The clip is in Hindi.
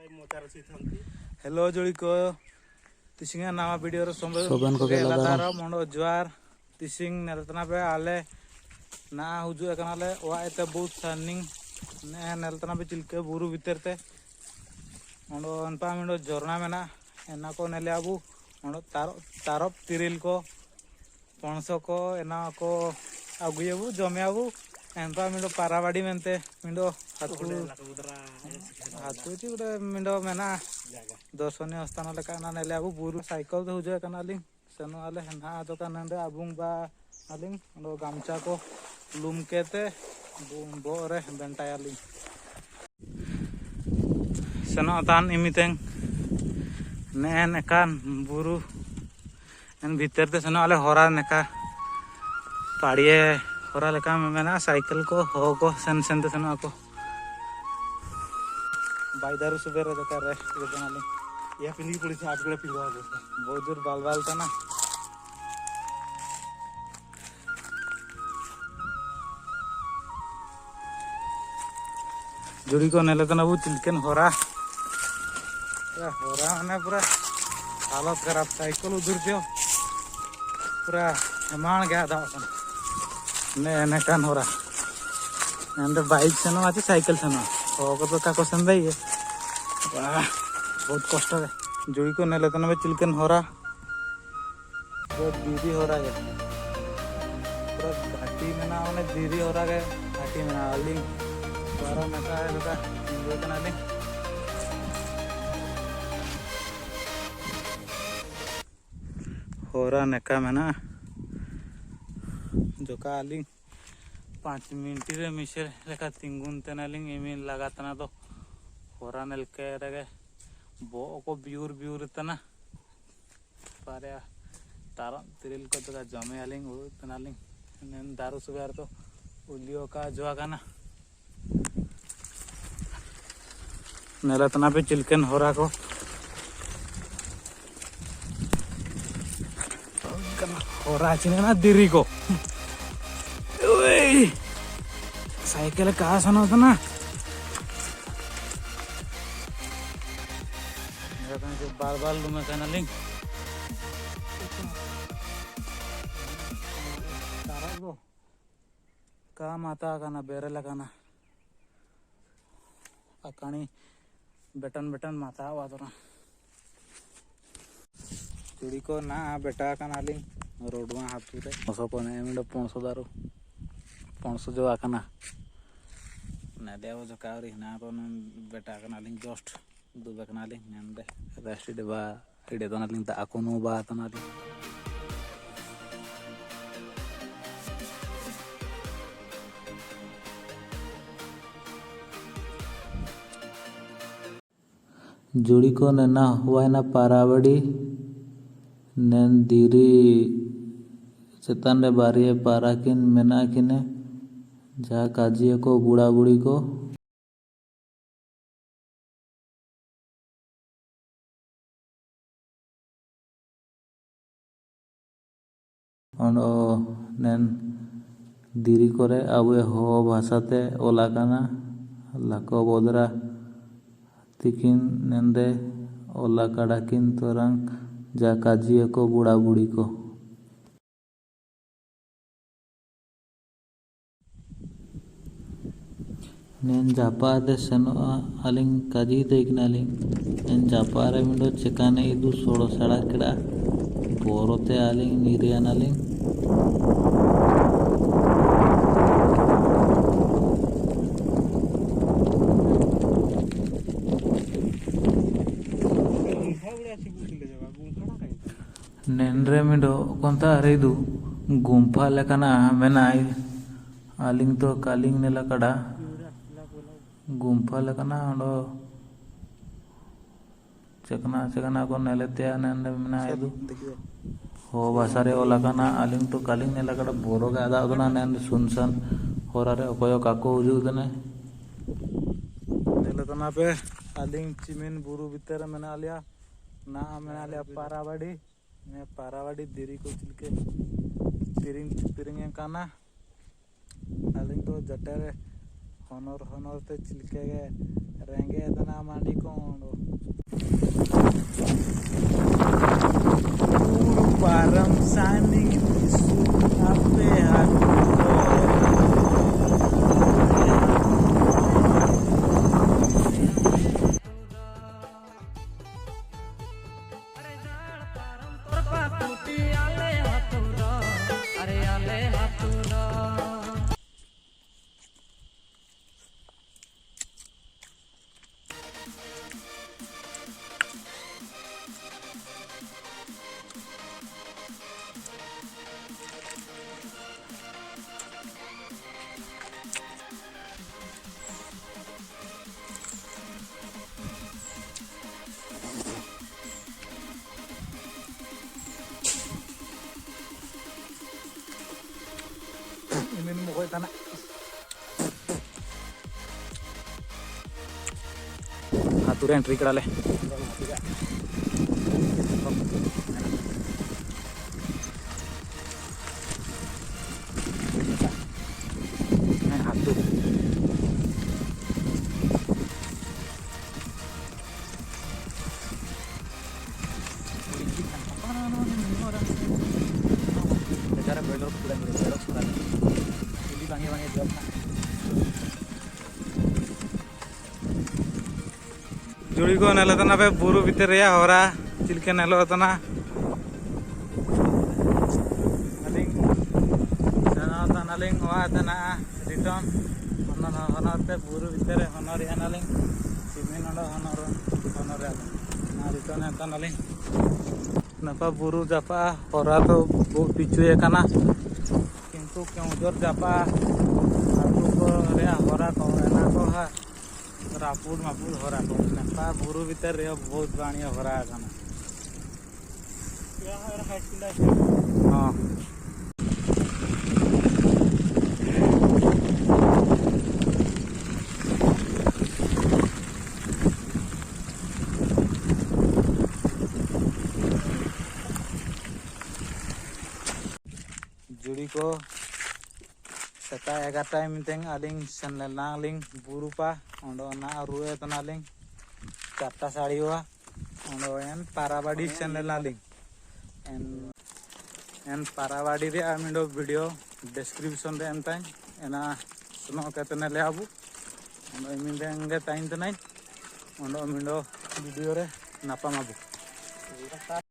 हेलो जोड़ी को तिसिंगा नवा वीडियो रो सोबन को गेलादार मोंडो ज्वार तिसिंग नेलतना पे आले ना हुजु एकनाले वा एते बहुत सनिंग ने नेलतना पे चिलके बुरु भीतरते मोंडो अनपा मिंडो झरना मेना एना को नेले आबू मोंडो तारप तिरिल को पणसो को एना को आगुयबू जमेआबू एनपा मिंडो पारावाड़ी मेनते मिंडो हाथू ची गोटे मिंडो मेना दर्शनीय स्थान लेका ना नेले आबू बुरु साइकिल तो हुजु कनालिंग सेनो आले हेना तो कनंदे आबुंग बा आलिंग ओंडो गामचा को लुमकेते बोरे बेंटायालिंग सेनो तान इमितेंग नेन एकान बुरु एन भीतर ते सेनो आले होरा नेका पाड़िए होरा लेका मेना साइकिल को हो को सेन सेनते सेनो ako बाइदारू सुबेरे देकर रे बनाली या पिंडी पड़ी से आज बड़े पिलवा दे बहुत दूर बाल बाल था ना जुड़ी को नेले तना वो चिलकन होरा माने पूरा हालत खराब साइकिल उधर दियो पूरा मान गया था ने कान होरा एंड बाइक से ना आती साइकिल से ना हो तो का क्वेश्चन दे ये बहुत कष्ट है जुड़ी को नेले तना चिलकन होरा पूरा दीदी होरा है पूरा घाटी में ना उन्हें दीदी होरा के घाटी में ना आली बारा नका है लगा इंजॉय करना ले होरा नका में ना जो का आली 5 मिनट रे मिशे लेका तिंगुन तेनालिंग एमिन लगा तना तो होरा नेल के रगे बो को ब्यूर तना पारे तारा तिरिल को तो जमे आलिंग वो तनालिंग नेन दारू सुगार तो उलियो का जोआ का ना नेला तना पे चिलकन होरा को होरा चिने ना दिरी को साइकिल कहाँ सुना था ना बार बार लू में कहना लिंग का माता का ना बेरे लगा ना अकानी बेटन माता हुआ तो ना चुड़ी को ना बेटा का ना लिंग रोड में हाथ पूरे मसो को ने मिंडो 500 दारू 500 जो आकना ना दे वो जो कावरी ना तो बेटा का ना लिंग जस्ट दो बकना लिंग नंदे रेस्ट डेबा इडे तो ना लिंग ता अकोनो बा तो ना लिंग जुड़ी को नैना हुआ ना पारावड़ी नैन दीरी चेतन रे बारी पारा किन मेना किने जहाँ काजिए को बुढ़ा बुढ़ी को नैन दीरी करे अबे हो भाषाते ओला काना लाको बोदरा तिकिन नंदे ओला काडाकिन तोरंग जा काजिए को बुढ़ा बुढ़ी को नेन जापा दे सनो आलिंग काजी देखनालिंग नेन जापा रे मिंडो चेकाने इदु सोड़ो सड़ा केड़ा बोरोते आलिंग नीरियानालिंग नेनरे मिंडो कोंता हरेदु गुंफा लेकना मेनाई आलिंग तो कालिंग नेला कड़ा गुंफा लेकना अंडो चकना को नेलेते नेंदे मेनाई दु हो भाषारे ओलाकना आलिंग तो कालिंग नेला कड़ा बोरो गा आदा उदना नेंद सुनसन होरारे अकोयो काको उजु दने नेलेतना पे आलिंग चिमिन बुरु भीतर मेना लिया ना मेना लिया पारावाड़ी ने पारावाड़ी देरी को चिलके तिरिंग काना आलिंग तो जटेरे honor te चिलके रेंगे तना मांडी कोंडो पारम सानी बिसु आपे ini mau kau tanah atur entry kerale atur cara belok pulang belok pulang ini bangi jawab जुड़ी को नेलो तना पे बुरु भीतर रे होरा चिलके नेलो तना नलिंग सना तना लिंग वा तना रिटर्न honor पे बुरु भीतर honor या नलिंग सिमिन honor ना रिटर्न है तना लिंग नपा बुरु जापा होरा तो बहुत पिछु ये काना किंतु क्यों जोर जापा आगु को रे होरा को ना को हा रापुर मापुर होरा को नपा बुरु भीतर रे बहुत बाणिया होरा काना हां जुड़ी को सता 11 टाइम तेंग आलिंग सनल नालिंग बुरुपा ओंडो ना रुए तनालिंग 4टा साड़ी हुआ ओंडो एन पाराबाड़ी सनल नालिंग एन पाराबाड़ी रे आमिंडो वीडियो डिस्क्रिप्शन रे एम ताई एना सुनो कतने ले आबू ओंडो मिंदेंगे ताइन तनाई ओंडो मिंडो वीडियो रे नापा माबू